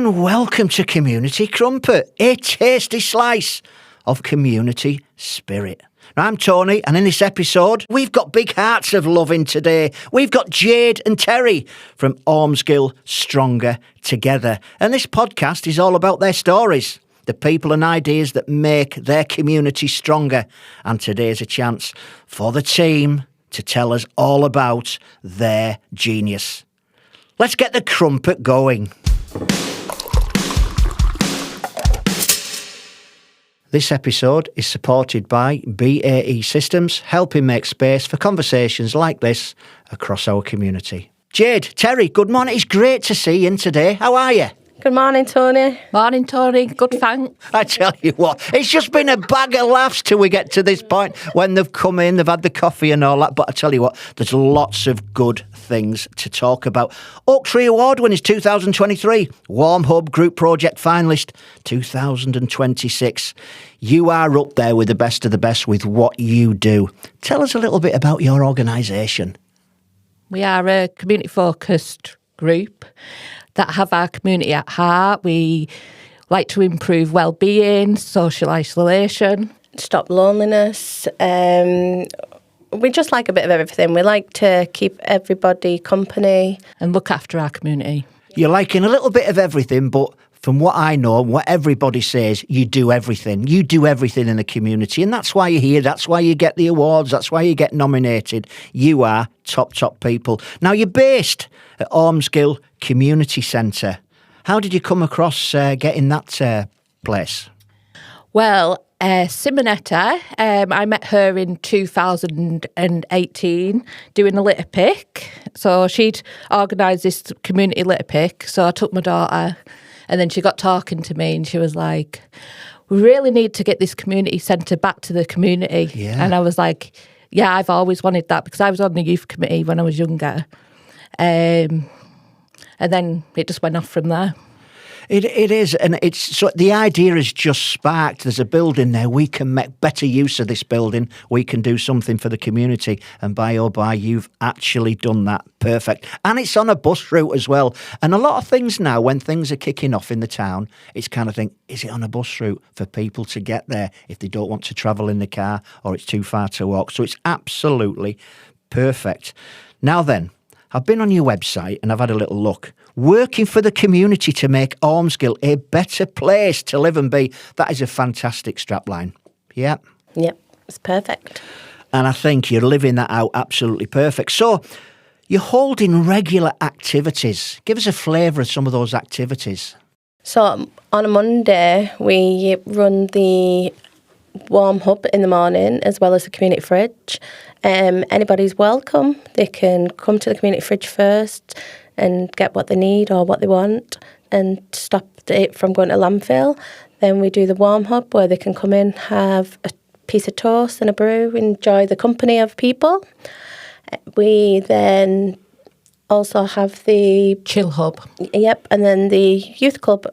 and welcome to Community Crumpet, a tasty slice of community spirit. Now, I'm Tony, and in this episode, we've got big hearts of loving today. We've got Jade and Terri from Ormsgill Stronger Together. And this podcast is all about their stories, the people and ideas that make their community stronger. And today's a chance for the team to tell us all about their genius. Let's get the crumpet going. This episode is supported by BAE Systems, helping make space for conversations like this across our community. Jade, Terri, good morning. It's great to see you in today. How are you? Good morning, Tony. Morning, Tony. Good, thanks. I tell you what, it's just been a bag of laughs till we get to this point when they've come in, they've had the coffee and all that. But I tell you what, there's lots of good things to talk about. Oak Tree Award winners 2023, Warm Hub Group Project finalist 2026. You are up there with the best of the best with what you do. Tell us a little bit about your organisation. We are a community-focused group that have our community at heart. We like to improve wellbeing, social isolation, stop loneliness. We just like a bit of everything. We like to keep everybody company and look after our community. You're liking a little bit of everything, but from what I know, what everybody says, you do everything. You do everything in the community, and that's why you're here. That's why you get the awards. That's why you get nominated. You are top people. Now, you're based at Ormsgill Community Centre. How did you come across getting that place? Well, Simonetta, I met her in 2018 doing a litter pick. So she'd organised this community litter pick. So I took my daughter, and then she got talking to me and she was like, we really need to get this community centre back to the community. Yeah. And I was like, yeah, I've always wanted that because I was on the youth committee when I was younger. And then it just went off from there. It is, and it's so the idea is just sparked. There's a building there. We can make better use of this building. We can do something for the community. And by you've actually done that. Perfect. And it's on a bus route as well. And a lot of things now, when things are kicking off in the town, it's kind of think, is it on a bus route for people to get there if they don't want to travel in the car or it's too far to walk? So it's absolutely perfect. Now then, I've been on your website and I've had a little look. Working for the community to make Ormsgill a better place to live and be. That is a fantastic strapline. Yeah. Yep, it's perfect. And I think you're living that out absolutely perfect. So you're holding regular activities. Give us a flavour of some of those activities. So on a Monday, we run the Warm Hub in the morning as well as the community fridge. Anybody's welcome. They can come to the community fridge first and get what they need or what they want and stop it from going to landfill. Then we do the Warm Hub where they can come in, have a piece of toast and a brew, enjoy the company of people. We then also have the Chill Hub. Yep, and then the youth club.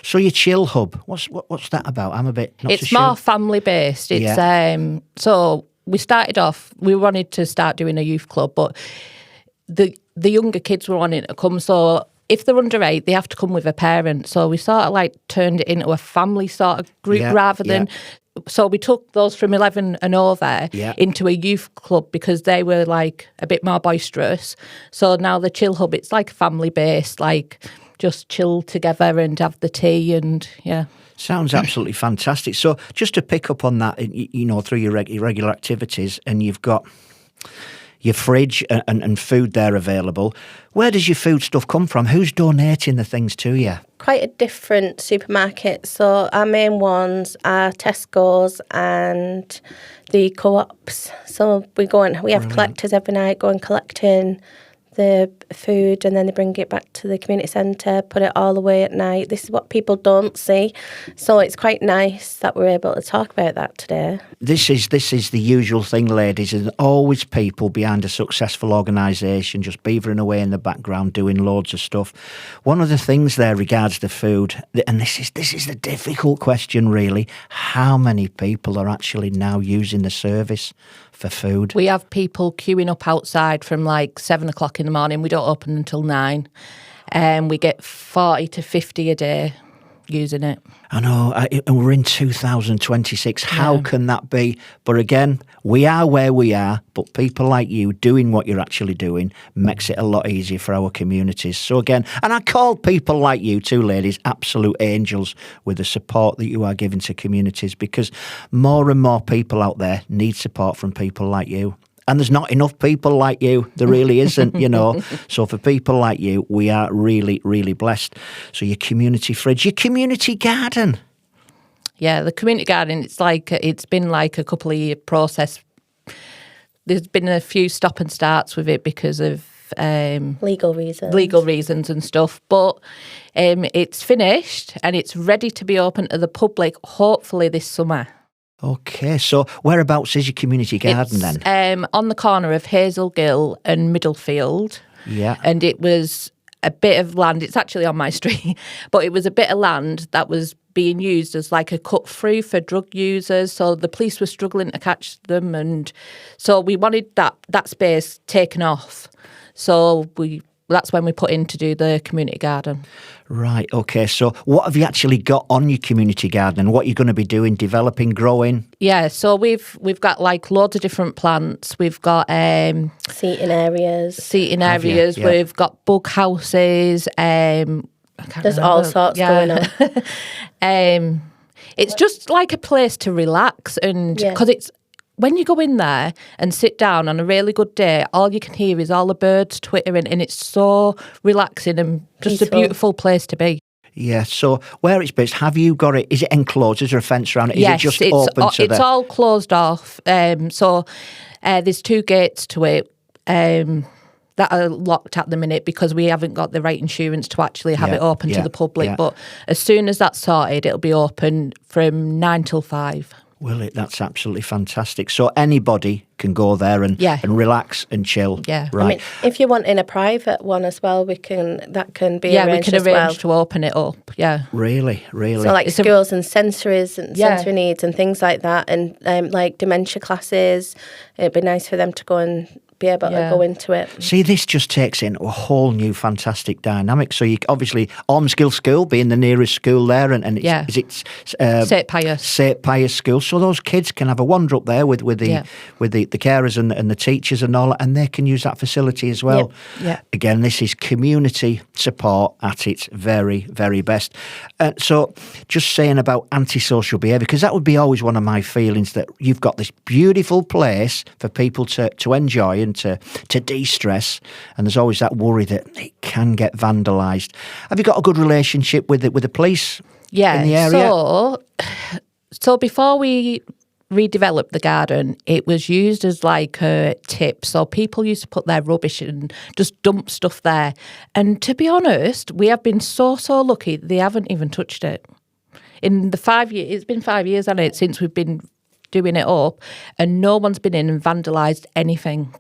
So your Chill Hub, what's that about? I'm a bit not It's so more sure. family based. It's so we started off. We wanted to start doing a youth club, but the younger kids were wanting to come. So if they're under 8, they have to come with a parent. So we sort of like turned it into a family sort of group rather than. So we took those from 11 and over into a youth club because they were like a bit more boisterous. So now the Chill Hub, it's like family based, like just chill together and have the tea and Sounds absolutely fantastic. So just to pick up on that, you know, through your regular activities, and you've got your fridge and food there available. Where does your food stuff come from? Who's donating the things to you? Quite a different supermarket. So our main ones are Tesco's and the co-ops. So we go and we have collectors every night go and collecting the food, and then they bring it back to the community centre, put it all away at night. This is what people don't see. So it's quite nice that we're able to talk about that today. This is the usual thing, ladies. There's always people behind a successful organisation just beavering away in the background doing loads of stuff. One of the things there regards the food, and this is the difficult question really, how many people are actually now using the service for food? We have people queuing up outside from like 7 o'clock in the morning. We don't open until 9. and we get 40 to 50 a day using it. I know, and we're in 2026. How can that be? But again, we are where we are, but people like you doing what you're actually doing makes it a lot easier for our communities. So again, and I call people like you two ladies absolute angels with the support that you are giving to communities, because more and more people out there need support from people like you. And there's not enough people like you. There really isn't, you know. So for people like you, we are really, really blessed. So your community fridge, your community garden. Yeah, the community garden, it's been like a couple of year process. There's been a few stop and starts with it because of legal reasons and stuff. But it's finished and it's ready to be open to the public, hopefully this summer. Okay, so whereabouts is your community garden then? On the corner of Hazelgill and Middlefield. Yeah. And it was a bit of land, it's actually on my street, but it was a bit of land that was being used as like a cut through for drug users. So the police were struggling to catch them. And so we wanted that space taken off. So that's when we put in to do the community garden. Right, okay. So what have you actually got on your community garden and what you're going to be doing, developing, growing? Yeah, so we've got like loads of different plants. We've got seating areas. Yeah. We've got bug houses. There's all sorts going on. It's just like a place to relax, and because it's when you go in there and sit down on a really good day, all you can hear is all the birds twittering, and it's so relaxing and just peaceful. A beautiful place to be. Yeah, so where it's based, have you got it, is it enclosed, is there a fence around it? Is Yes, it just open to it's all closed off. So there's 2 gates to it that are locked at the minute because we haven't got the right insurance to actually have it open to the public. Yeah. But as soon as that's sorted, it'll be open from 9 till 5. Will it? That's absolutely fantastic. So anybody can go there and relax and chill. Yeah, right. I mean, if you want in a private one as well, that can be arranged. We can arrange to open it up. Yeah, really. So like schools and sensories and sensory needs and things like that, and like dementia classes, it'd be nice for them to go and be able to go into it. See, this just takes in a whole new fantastic dynamic. So you obviously Ormsgill School being the nearest school there, and it's St Pius. St Pius School. So those kids can have a wander up there with the carers and the teachers and all, and they can use that facility as well. Yeah. Again, this is community support at its very, very best. So just saying about antisocial behaviour, because that would be always one of my feelings, that you've got this beautiful place for people to enjoy and to de-stress, and there's always that worry that it can get vandalised. Have you got a good relationship with the police in the area? So before we redeveloped the garden, it was used as like a tip. So people used to put their rubbish and just dump stuff there. And to be honest, we have been so lucky they haven't even touched it. In the 5 years, it's been 5 years, hasn't it, since we've been doing it up, and no one's been in and vandalised anything.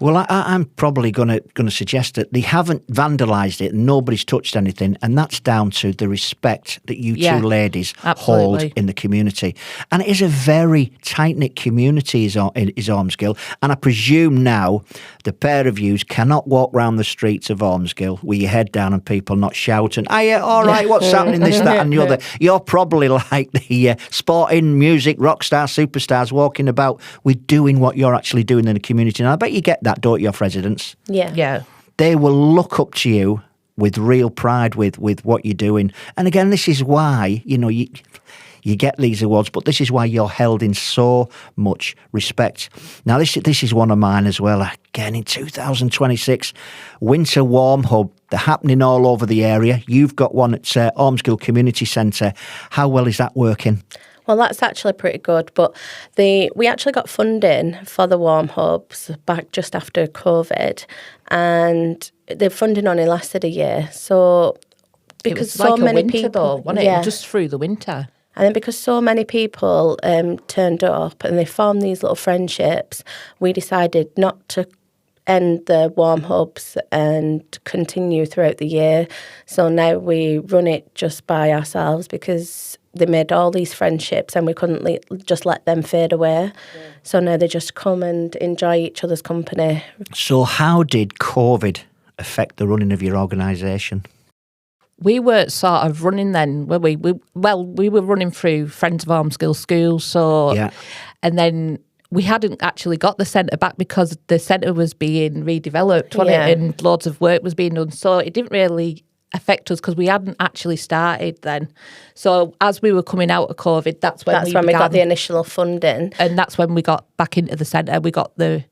Well, I'm probably going to suggest that they haven't vandalised it and nobody's touched anything, and that's down to the respect that you two ladies hold in the community. And it is a very tight-knit community, is Ormsgill, and I presume now the pair of yous cannot walk round the streets of Ormsgill with your head down and people not shouting, all right, what's happening, this, that and the other. You're probably like the sporting, music, rock star, superstars walking about with doing what you're actually doing in the community. And I bet you get that, don't you, off residents? Yeah. They will look up to you with real pride with what you're doing. And again, this is why, you get these awards, but this is why you're held in so much respect. Now, this is one of mine as well. Again, in 2026, Winter Warm Hub. They're happening all over the area. You've got one at Ormsgill Community Centre. How well is that working? Well, that's actually pretty good, but we actually got funding for the warm hubs back just after COVID, and the funding only lasted a year. So because it was so many winter people, though, wasn't it? Just through the winter. And then because so many people turned up and they formed these little friendships, we decided not to end the warm hubs and continue throughout the year. So now we run it just by ourselves because they made all these friendships and we couldn't just let them fade away. Yeah. So now they just come and enjoy each other's company. So how did COVID affect the running of your organisation? We were sort of running then, were we? We were running through Friends of Ormsgill Schools, so and then we hadn't actually got the centre back because the centre was being redeveloped, wasn't it? And loads of work was being done, so it didn't really affect us because we hadn't actually started then. So as we were coming out of COVID, that's when we got the initial funding, and that's when we got back into the centre. We got the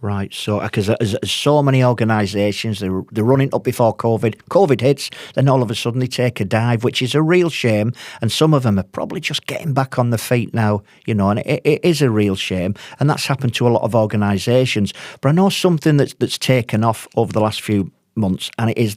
Right, so because there's so many organisations, they're running up before COVID. COVID hits, then all of a sudden they take a dive, which is a real shame. And some of them are probably just getting back on their feet now, and it is a real shame. And that's happened to a lot of organisations. But I know something that's taken off over the last few months, and it is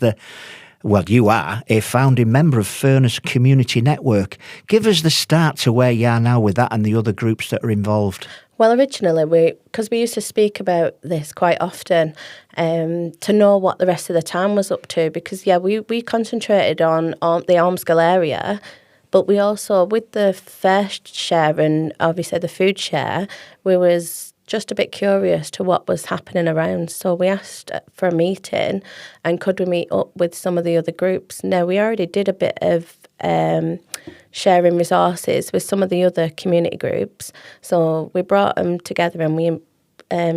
you are a founding member of Furness Community Network. Give us the start to where you are now with that and the other groups that are involved. Well, originally, because we used to speak about this quite often, to know what the rest of the town was up to, because, we concentrated on the Ormsgill area, but we also, with the fair share and obviously the food share, we was just a bit curious to what was happening around. So we asked for a meeting, and could we meet up with some of the other groups? Now, we already did a bit of sharing resources with some of the other community groups. So we brought them together, and we,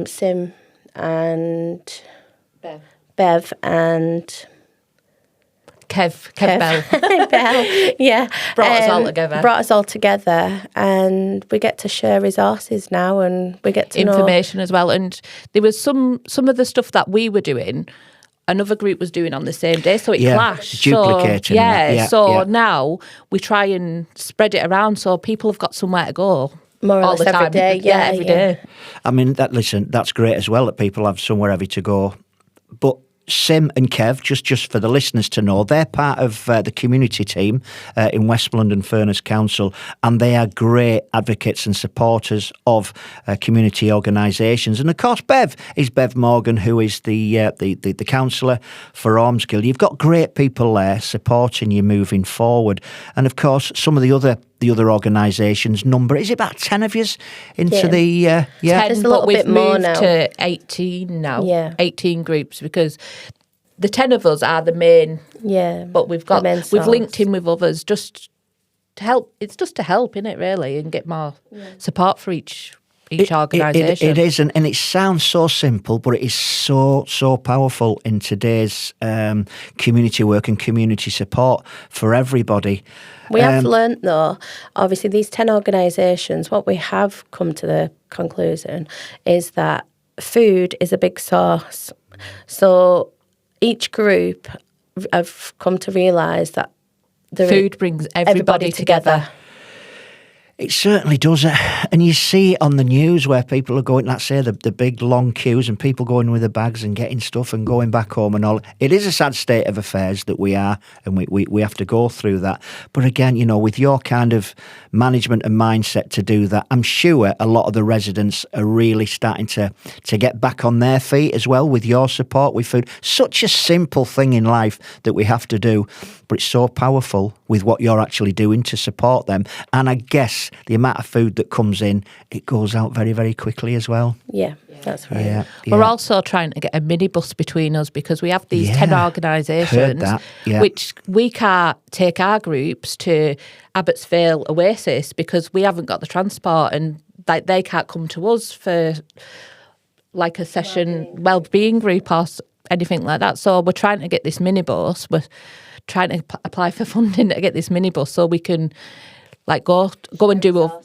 Sim and Bev and Kev Bell. Bell, Brought us all together. And we get to share resources now, and we get to information as well. And there was some of the stuff that we were doing, another group was doing on the same day, so it clashed. Duplicating. Now we try and spread it around so people have got somewhere to go. More or all less the time. every day. Every day. I mean, that's great as well, that people have somewhere heavy to go. But Sim and Kev, just for the listeners to know, they're part of the community team in West London Furness Council, and they are great advocates and supporters of community organisations. And of course, Bev Morgan, who is the councillor for Ormsgill. You've got great people there supporting you moving forward, and of course, some of the other organisations number, is it about 10 of yous into the 10, there's a little bit more now. To 18 now. 18 groups, because the 10 of us are the main, but we've linked in with others just to help. It's just to help, isn't it, really, and get more support for each organisation. It is, and it sounds so simple, but it is so powerful in today's community work and community support for everybody. We have learnt, though, obviously these 10 organisations, what we have come to the conclusion is that food is a big source. So each group have come to realise that food brings everybody together. It certainly does. And you see it on the news where people are going, let's say, the big long queues, and people going with their bags and getting stuff and going back home and all. It is a sad state of affairs that we are, and we have to go through that. But again, with your kind of management and mindset to do that, I'm sure a lot of the residents are really starting to get back on their feet as well with your support with food. Such a simple thing in life that we have to do, but it's so powerful with what you're actually doing to support them. And I guess the amount of food that comes in, it goes out very, very quickly as well. Yeah, that's right. Yeah. We're also trying to get a minibus between us, because we have these 10 organisations, which we can't take our groups to Abbotsvale Oasis because we haven't got the transport, and they can't come to us for like a session, wellbeing group or anything like that. So we're trying to get this minibus. We're trying to apply for funding to get this minibus so we can go and do Well,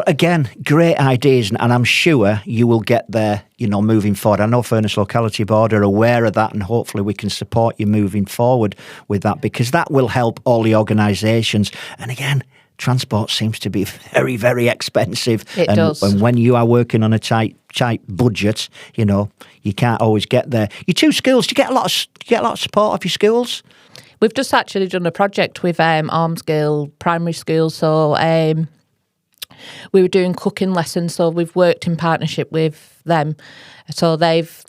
again, great ideas, and I'm sure you will get there, moving forward. I know Furness Locality Board are aware of that, and hopefully we can support you moving forward with that, because that will help all the organisations. And again, transport seems to be very, very expensive. It does. And when you are working on a tight budget, you can't always get there. Your two schools, do you get a lot of support of your schools? We've just actually done a project with Ormsgill Primary School, so we were doing cooking lessons, so we've worked in partnership with them. So they've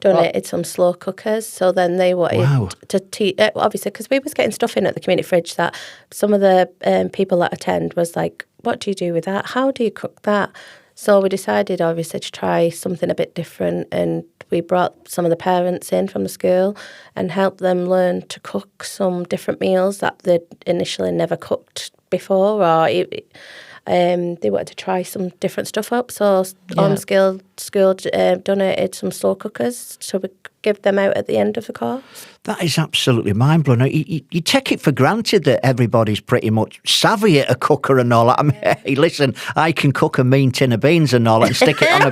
donated some slow cookers, so then they wanted to teach, obviously, because we was getting stuff in at the community fridge that some of the people that attend was like, what do you do with that? How do you cook that? So we decided, obviously, to try something a bit different, and we brought some of the parents in from the school and helped them learn to cook some different meals that they'd initially never cooked before, or they wanted to try some different stuff up. So Ormsgill School donated some slow cookers, so we give them out at the end of the course. That is absolutely mind-blowing. You take it for granted that everybody's pretty much savvy at a cooker and all that. I mean, hey, listen, I can cook a mean tin of beans and all that and stick it on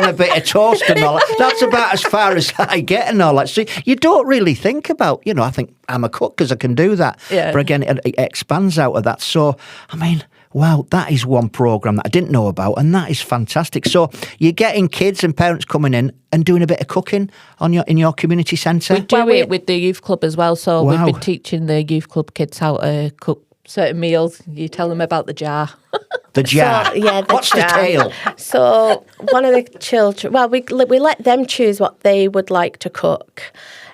a bit of toast and all that. That's about as far as I get and all that. So you don't really think about, I think I'm a cook because I can do that. Yeah. But again, it expands out of that. So, I mean, wow, that is one programme that I didn't know about, and that is fantastic. So you're getting kids and parents coming in and doing a bit of cooking in your community centre? We do it with the youth club as well. So we've been teaching the youth club kids how to cook certain meals. You tell them about the jar. The jar? So, yeah, What's jar. the tale? So one of the children, we let them choose what they would like to cook.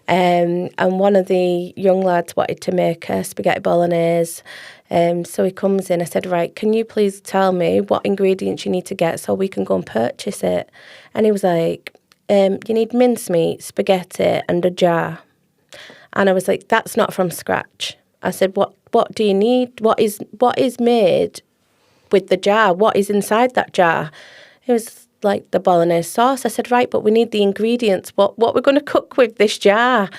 And one of the young lads wanted to make a spaghetti bolognese. So he comes in, I said, right, can you please tell me what ingredients you need to get so we can go and purchase it? And he was like, you need mincemeat, spaghetti and a jar. And I was like, that's not from scratch. I said, what do you need? What is made with the jar? What is inside that jar? It was like the bolognese sauce. I said, right, but we need the ingredients. What we're going to cook with this jar?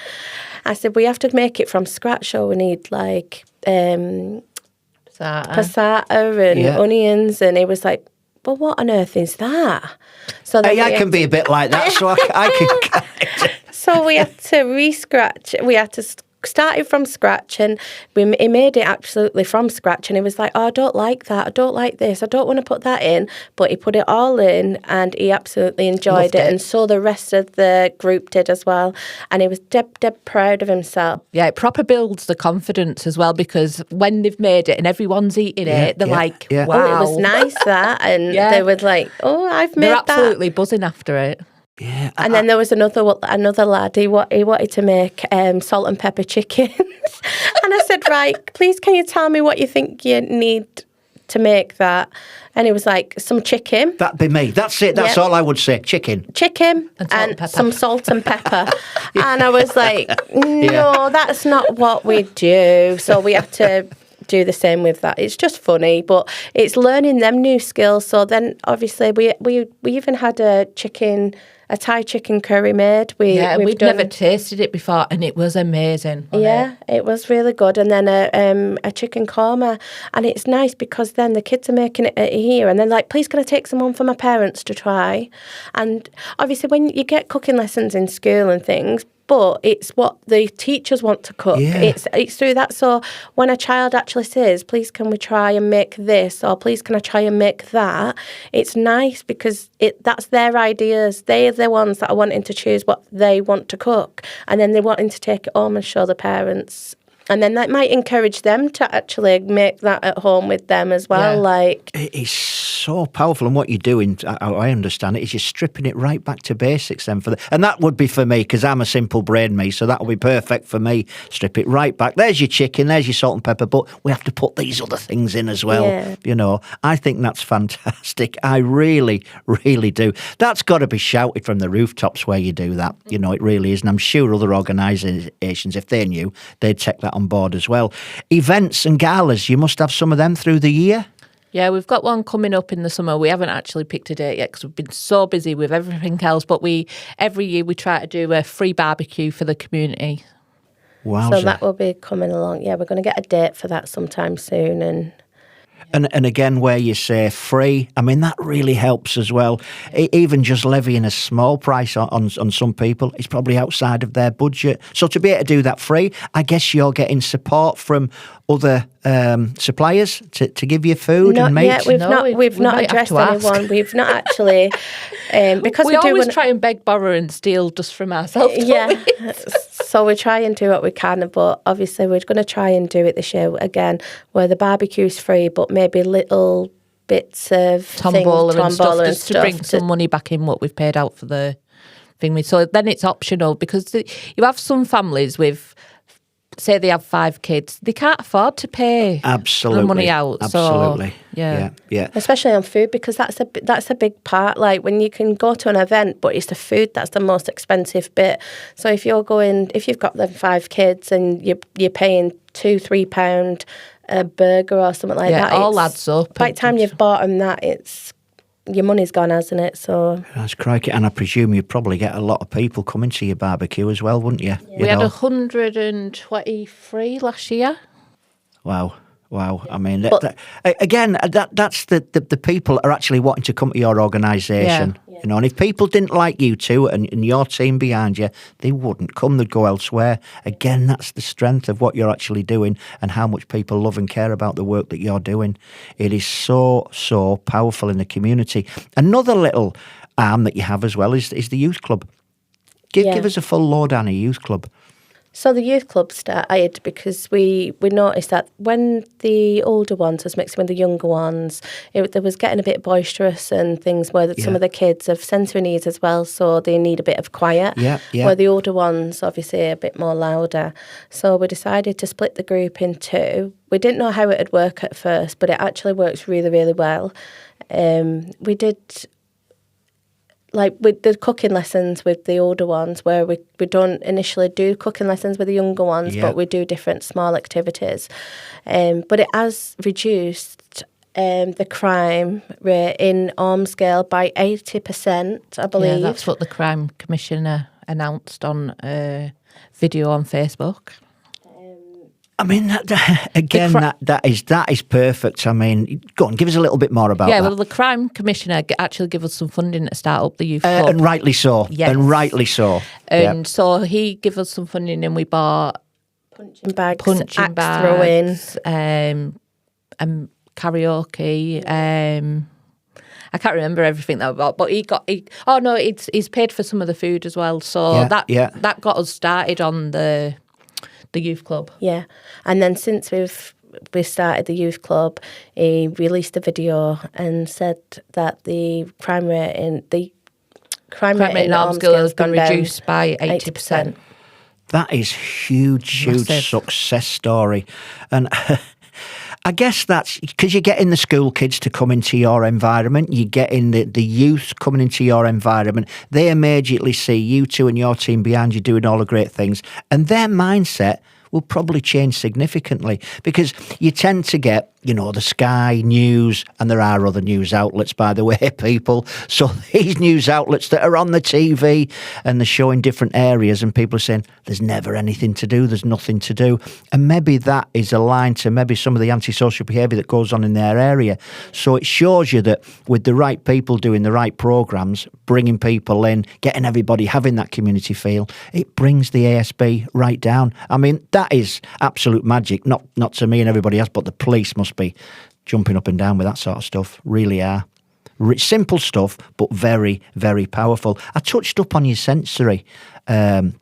I said, we have to make it from scratch, so we need like passata and onions. And he was like, well, what on earth is that? So I can be a bit like that, so I can. So we had to re-scratch. We had to start it from scratch, and he made it absolutely from scratch. And he was like, oh, I don't like that. I don't like this. I don't want to put that in. But he put it all in, and he absolutely enjoyed it. And so the rest of the group did as well. And he was dead proud of himself. Yeah, it proper builds the confidence as well, because when they've made it and everyone's eating it, they're like, wow. Oh, it was nice that. And they were like, oh, I've made that. They're absolutely buzzing after it. Yeah, and then there was another lad. He wanted to make salt and pepper chicken, and I said, "Right, please, can you tell me what you think you need to make that?" And he was like, "Some chicken." That'd be me. That's it. That's all I would say. Chicken, and some salt and pepper. And I was like, "No, that's not what we do." So we have to do the same with that. It's just funny, but it's learning them new skills. So then, obviously, we even had a Thai chicken curry made. We'd never tasted it before, and it was amazing. It was really good. And then a chicken korma, and it's nice because then the kids are making it here, and then like, please, can I take some on for my parents to try? And obviously, when you get cooking lessons in school and things, but it's what the teachers want to cook. Yeah. It's through that. So when a child actually says, please can we try and make this, or please can I try and make that, it's nice because that's their ideas. They're the ones that are wanting to choose what they want to cook, and then they're wanting to take it home and show the parents. And then that might encourage them to actually make that at home with them as well. Yeah. Like, it is so powerful, and what you're doing, I understand it, is you're stripping it right back to basics then and that would be for me, because I'm a simple brain, me, so that would be perfect for me. Strip it right back. There's your chicken, there's your salt and pepper, but we have to put these other things in as well. Yeah. I think that's fantastic. I really, really do. That's got to be shouted from the rooftops where you do that. It really is, and I'm sure other organisations, if they knew, they'd take that on board as well. Events and galas, you must have some of them through the year. Yeah, we've got one coming up in the summer. We haven't actually picked a date yet because we've been so busy with everything else, but every year we try to do a free barbecue for the community. Wow. So that will be coming along. Yeah, we're going to get a date for that sometime soon. And again, where you say free, I mean, that really helps as well. Even just levying a small price on some people is probably outside of their budget. So to be able to do that free, I guess you're getting support from other suppliers to give you food and meat. Yeah, we've not addressed anyone. We've not actually because we always try and beg, borrow, and steal just from ourselves. Yeah, so we try and do what we can, but obviously we're going to try and do it this year again, where the barbecue's free, but maybe little bits of tombola and stuff, just to bring some money back in what we've paid out for the thing. So then it's optional, because you have some families with say they have 5 kids, they can't afford to pay Absolutely. the money out. Absolutely. So, yeah. Especially on food, because that's a big part. Like when you can go to an event, but it's the food that's the most expensive bit. So if you've got them 5 kids and you're paying £2-3 a burger or something like that, it all adds up. By the time you've bought them that, your money's gone, hasn't it? So that's crikey. And I presume you'd probably get a lot of people coming to your barbecue as well, wouldn't you? We had 123 last year. Wow. I mean, that's the people are actually wanting to come to your organisation. Yeah. You know, and if people didn't like you two and your team behind you, they wouldn't come. They'd go elsewhere. Again, that's the strength of what you're actually doing and how much people love and care about the work that you're doing. It is so, so powerful in the community. Another little arm that you have as well is the youth club. Give us a full lowdown of youth club. So the youth club started because we noticed that when the older ones was mixing with the younger ones, they was getting a bit boisterous and things where some of the kids have sensory needs as well, so they need a bit of quiet. Where the older ones obviously are a bit more louder. So we decided to split the group in 2. We didn't know how it would work at first, but it actually works really, really well. We did... Like with the cooking lessons with the older ones, where we don't initially do cooking lessons with the younger ones, but we do different small activities. But it has reduced the crime rate in Ormsgill by 80%, I believe. Yeah, that's what the Crime Commissioner announced on a video on Facebook. I mean, that is perfect. I mean, go on, give us a little bit more about that. Yeah, well, the Crime Commissioner actually gave us some funding to start up the youth club. And rightly so. Yes. And rightly so. And so he gave us some funding and we bought punching bags, throwing, and karaoke. I can't remember everything that we bought, but he's paid for some of the food as well. So that got us started on the youth club. Yeah, and then since we started the youth club, he released a video and said that the crime rate in Ormsgill has been reduced by 80%. That is huge success story. And I guess that's because you're getting the school kids to come into your environment, you're getting the youth coming into your environment. They immediately see you two and your team behind you doing all the great things, and their mindset will probably change significantly, because you tend to get, the Sky News, and there are other news outlets, by the way, people. So these news outlets that are on the TV and they're showing different areas, and people are saying, there's never anything to do, there's nothing to do. And maybe that is aligned to maybe some of the antisocial behaviour that goes on in their area. So it shows you that with the right people doing the right programmes, bringing people in, getting everybody having that community feel, it brings the ASB right down. I mean, that is absolute magic, not to me and everybody else, but the police must be jumping up and down with that sort of stuff. Really are. Simple stuff, but very, very powerful. I touched up on your sensory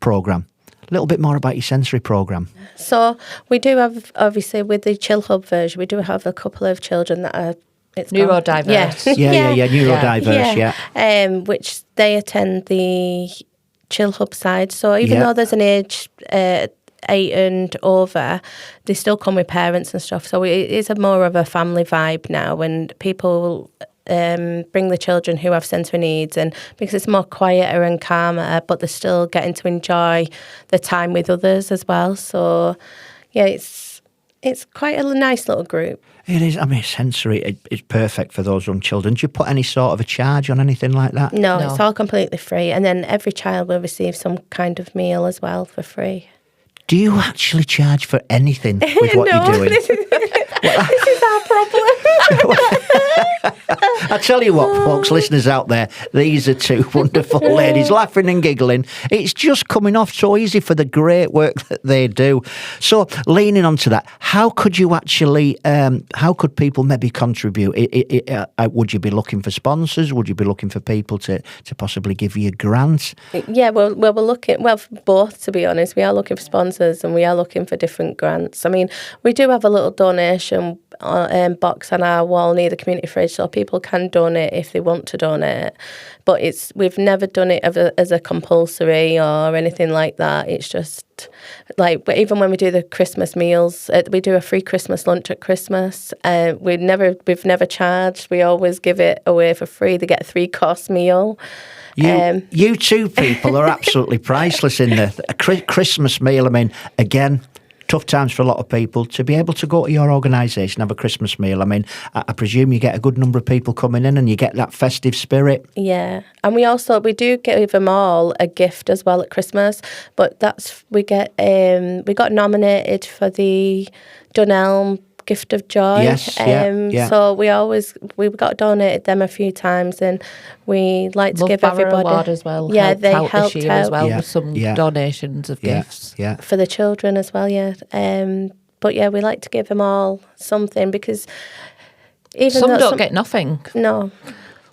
programme. A little bit more about your sensory programme. So we do have, obviously, with the Chill Hub version, we do have a couple of children that are neurodiverse. Neurodiverse, which they attend the Chill Hub side. So even though there's an age 8 and over, they still come with parents and stuff. So it is more of a family vibe now, and people bring the children who have sensory needs, and because it's more quieter and calmer, but they're still getting to enjoy the time with others as well. So yeah, it's quite a nice little group. It is. I mean, sensory is perfect for those young children. Do you put any sort of a charge on anything like that? No, it's all completely free, and then every child will receive some kind of meal as well for free. Do you actually charge for anything with what you're doing? This is our problem. I tell you what, folks, listeners out there, these are two wonderful ladies laughing and giggling. It's just coming off so easy for the great work that they do. So, leaning onto that, how could you actually, how could people maybe contribute? Would you be looking for sponsors? Would you be looking for people to possibly give you a grant? Yeah, well, we're looking, both, to be honest. We are looking for sponsors and we are looking for different grants. I mean, we do have a little donation box on our wall near the community fridge, so people can donate if they want to donate. But we've never done it as a compulsory or anything like that. It's just like, but even when we do the Christmas meals, we do a free Christmas lunch at Christmas. We've never charged. We always give it away for free. They get a 3-course meal. You two people are absolutely priceless in a Christmas meal. I mean, again, tough times for a lot of people. To be able to go to your organisation, have a Christmas meal, I mean, I presume you get a good number of people coming in and you get that festive spirit. Yeah, and we do give them all a gift as well at Christmas, but we got nominated for the Dunelm Gift of Joy. Yes, So we've got donated them a few times, and we like to Love give Barrow everybody. Award as well. Yeah, they helped helped this year out as well with some donations of gifts. Yeah. For the children as well. Yeah. But yeah, we like to give them all something, because even some don't get nothing. No.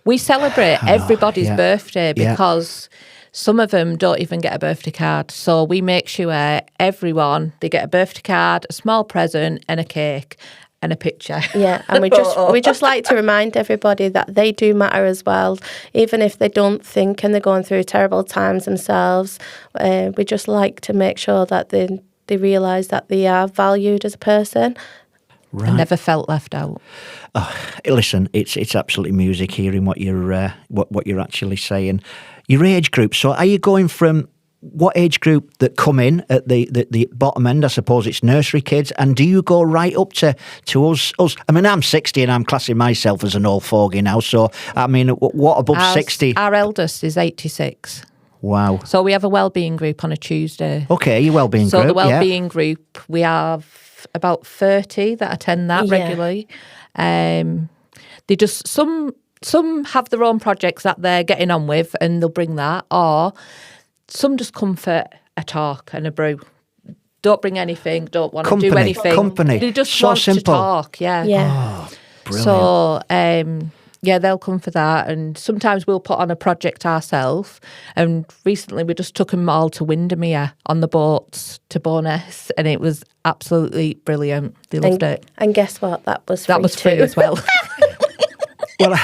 We celebrate everybody's birthday because some of them don't even get a birthday card. So we make sure they get a birthday card, a small present and a cake and a picture. Yeah, and we just like to remind everybody that they do matter as well, even if they don't think and they're going through terrible times themselves. We just like to make sure that they realise that they are valued as a person. Right. I never felt left out. Oh, listen, it's absolutely music hearing what you're actually saying. Your age group. So, are you going from what age group that come in at the bottom end? I suppose it's nursery kids, and do you go right up to us? I mean, I'm 60 and I'm classing myself as an old fogey now. So, I mean, what above 60? Our eldest is 86. Wow. So we have a wellbeing group on a Tuesday. Okay, your wellbeing group. So the wellbeing group, we have about 30 that attend that regularly. They just some have their own projects that they're getting on with, and they'll bring that, or some just come for a talk and a brew. Don't bring anything, don't want to do anything. They just so want simple. to talk, yeah. Oh, brilliant. So, they'll come for that, and sometimes we'll put on a project ourselves. And recently we just took them all to Windermere on the boats to Furness, and it was absolutely brilliant. They loved it. And guess what? That was free as well. Well,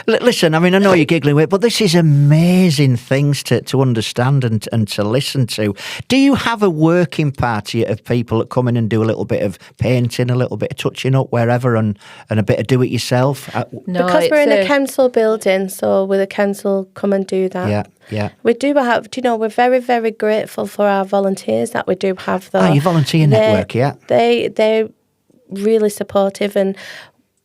listen, I mean, I know you're giggling with it, but this is amazing things to understand and to listen to. Do you have a working party of people that come in and do a little bit of painting, a little bit of touching up wherever, and a bit of do-it-yourself? No, because we're in a council building, so will the council come and do that? Yeah. We do have, we're very, very grateful for our volunteers that we do have there. Your volunteer network, yeah. They're really supportive, and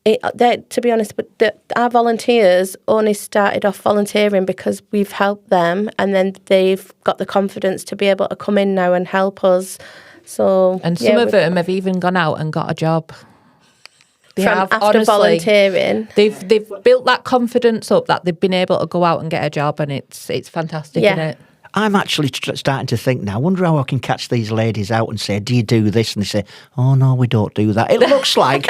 to be honest, but our volunteers only started off volunteering because we've helped them, and then they've got the confidence to be able to come in now and help us. So, and some of them have even gone out and got a job. After volunteering, they've built that confidence up that they've been able to go out and get a job, and it's fantastic, isn't it? I'm actually starting to think now, I wonder how I can catch these ladies out and say, do you do this? And they say, oh no, we don't do that. It looks like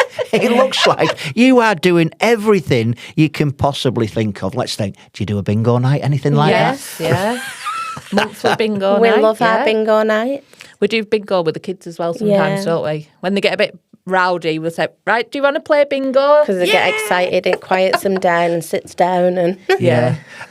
you are doing everything you can possibly think of. Let's think, do you do a bingo night? Anything like that? Yes, yeah. Monthly bingo we night. We love our bingo night. We do bingo with the kids as well sometimes, don't we? When they get a bit rowdy, we'll say, right, do you want to play bingo? Because they get excited, it quiets them down and sits down. And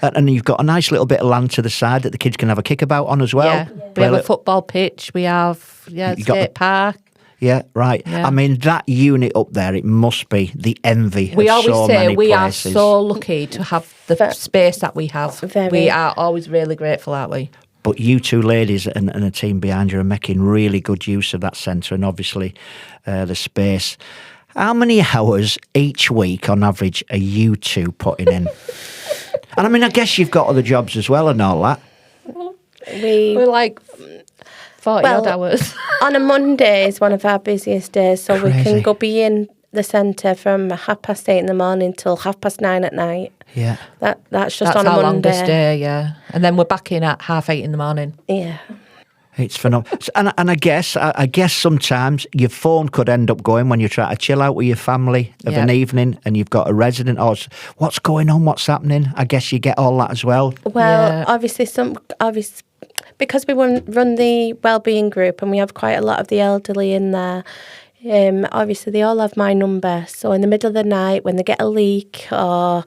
And you've got a nice little bit of land to the side that the kids can have a kickabout on as well. Yeah. We have a football pitch, we have skate park. Yeah, right. Yeah. I mean, that unit up there, it must be the envy we of so many places. We always say we are so lucky to have the space that we have. We are always really grateful, aren't we? But you two ladies and a team behind you are making really good use of that centre and obviously the space. How many hours each week on average are you two putting in? And I mean, I guess you've got other jobs as well and all that. We're like 40 odd hours. On a Monday is one of our busiest days, so Crazy. we can go be in the centre from 8:30 in the morning till 9:30 at night. Yeah. That's just on a Monday. That's our longest day, yeah. And then we're back in at 8:30 in the morning. Yeah. It's phenomenal. And I guess sometimes your phone could end up going when you try to chill out with your family of an evening and you've got a resident or what's going on, what's happening. I guess you get all that as well. Well, obviously because we run the wellbeing group and we have quite a lot of the elderly in there, Obviously, they all have my number. So in the middle of the night, when they get a leak, or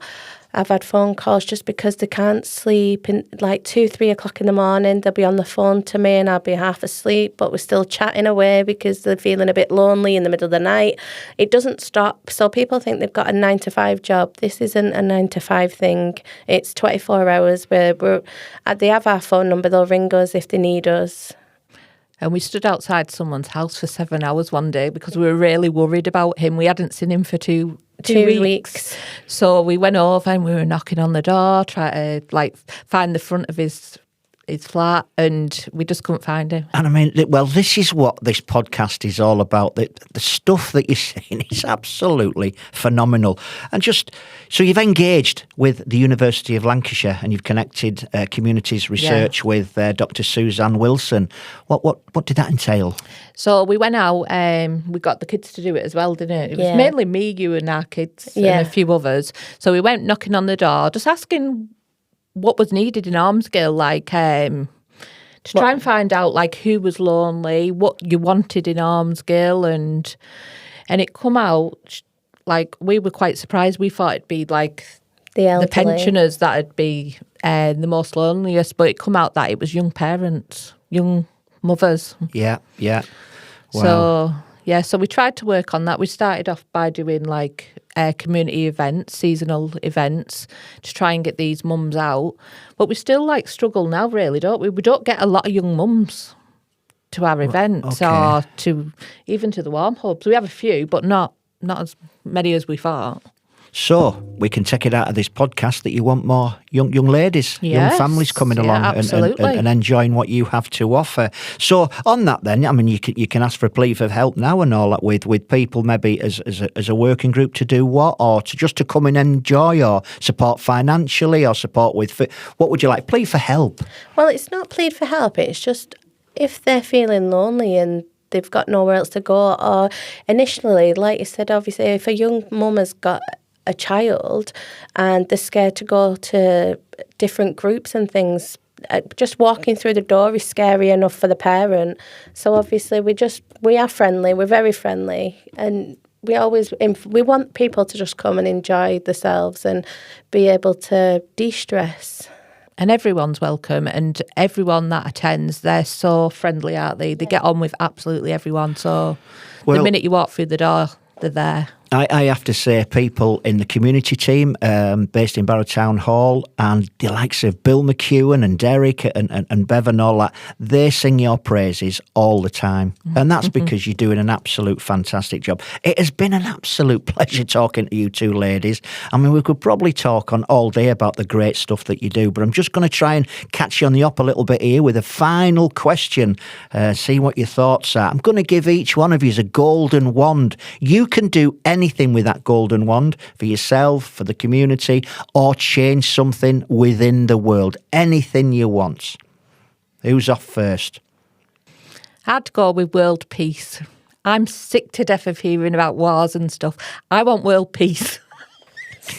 I've had phone calls just because they can't sleep, in like 2-3 o'clock in the morning, they'll be on the phone to me and I'll be half asleep, but we're still chatting away because they're feeling a bit lonely in the middle of the night. It doesn't stop. So people think they've got a 9-to-5 job. This isn't a 9-to-5 thing. It's 24 hours where they have our phone number. They'll ring us if they need us. And we stood outside someone's house for 7 hours one day because we were really worried about him. We hadn't seen him for two weeks. So we went over and we were knocking on the door, trying to find the front of his flat, and we just couldn't find him. And I mean, well, this is what this podcast is all about. The stuff that you're saying is absolutely phenomenal. And just, so you've engaged with the University of Lancashire and you've connected communities research with Dr. Suzanne Wilson. What did that entail? So we went out, we got the kids to do it as well, didn't it? It was mainly me, you and our kids and a few others. So we went knocking on the door, just asking what was needed in Ormsgill, to try and find out who was lonely, what you wanted in Ormsgill, and it come out we were quite surprised. We thought it'd be the pensioners that'd be the most loneliest, but it come out that it was young parents, young mothers. Yeah. Wow. So we tried to work on that. We started off by doing community events, seasonal events, to try and get these mums out. But we still struggle now, really, don't we? We don't get a lot of young mums to our events or even to the warm hubs. We have a few, but not as many as we thought. So we can take it out of this podcast that you want more young ladies, young families coming along and enjoying what you have to offer. So on that then, I mean, you can ask for a plea for help now and all that with people maybe as a working group to do what, or to come and enjoy, or support financially, or support with, what would you like? Plea for help? Well, it's not plead for help. It's just if they're feeling lonely and they've got nowhere else to go, or initially, like you said, obviously, if a young mum has got a child and they're scared to go to different groups and things, just walking through the door is scary enough for the parent. So obviously we are friendly, we're very friendly, and we want people to just come and enjoy themselves and be able to de-stress. And everyone's welcome, and everyone that attends, they're so friendly, aren't they? They get on with absolutely everyone. So the minute you walk through the door, they're there. I have to say, people in the community team based in Barrow Town Hall, and the likes of Bill McEwen and Derek and Bev and all that, they sing your praises all the time. And that's because you're doing an absolute fantastic job. It has been an absolute pleasure talking to you two ladies. I mean, we could probably talk on all day about the great stuff that you do, but I'm just going to try and catch you on the up a little bit here with a final question, see what your thoughts are. I'm going to give each one of you a golden wand. You can do anything with that golden wand for yourself, for the community, or change something within the world. Anything you want. Who's off first? I'd go with world peace. I'm sick to death of hearing about wars and stuff. I want world peace.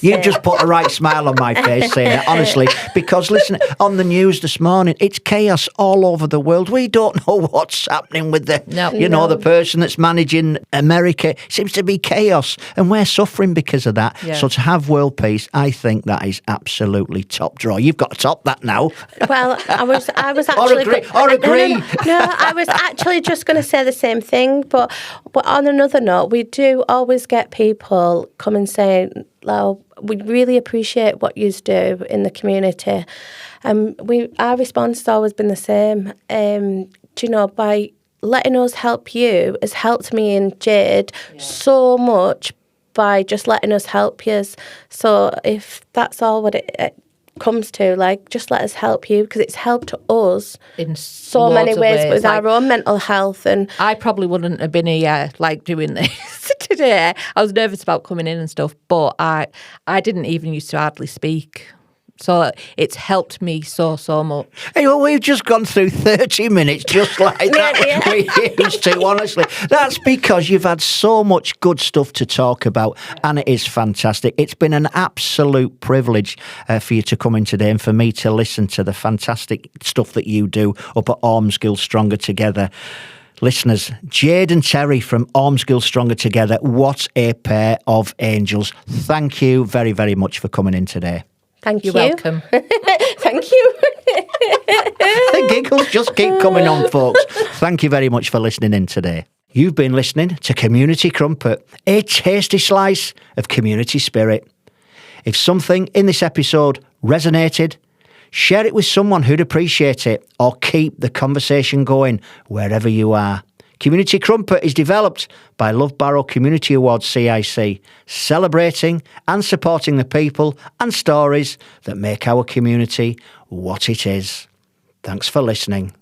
You just put a right smile on my face saying it, honestly, because listen, on the news this morning, it's chaos all over the world. We don't know what's happening with the person that's managing America. It seems to be chaos, and we're suffering because of that. Yeah. So to have world peace, I think that is absolutely top draw. You've got to top that now. Well, I was actually agree. No, I was actually just going to say the same thing, but on another note, we do always get people come and say, we really appreciate what you do in the community. Our response has always been the same. By letting us help you has helped me and Jade so much by just letting us help you. So if that's all what it comes to, just let us help you, because it's helped us in so many ways with our own mental health. And I probably wouldn't have been here doing this today. I was nervous about coming in and stuff, but I didn't even used to hardly speak. So it's helped me so much. Hey, well, we've just gone through 30 minutes just like that. We used to, honestly. That's because you've had so much good stuff to talk about, and it is fantastic. It's been an absolute privilege for you to come in today and for me to listen to the fantastic stuff that you do up at Ormsgill Stronger Together. Listeners, Jade and Terri from Ormsgill Stronger Together, what a pair of angels. Thank you very, very much for coming in today. Thank you. You're welcome. Thank you. The giggles just keep coming on, folks. Thank you very much for listening in today. You've been listening to Community Crumpet, a tasty slice of community spirit. If something in this episode resonated, share it with someone who'd appreciate it, or keep the conversation going wherever you are. Community Crumpet is developed by Love Barrow Community Awards CIC, celebrating and supporting the people and stories that make our community what it is. Thanks for listening.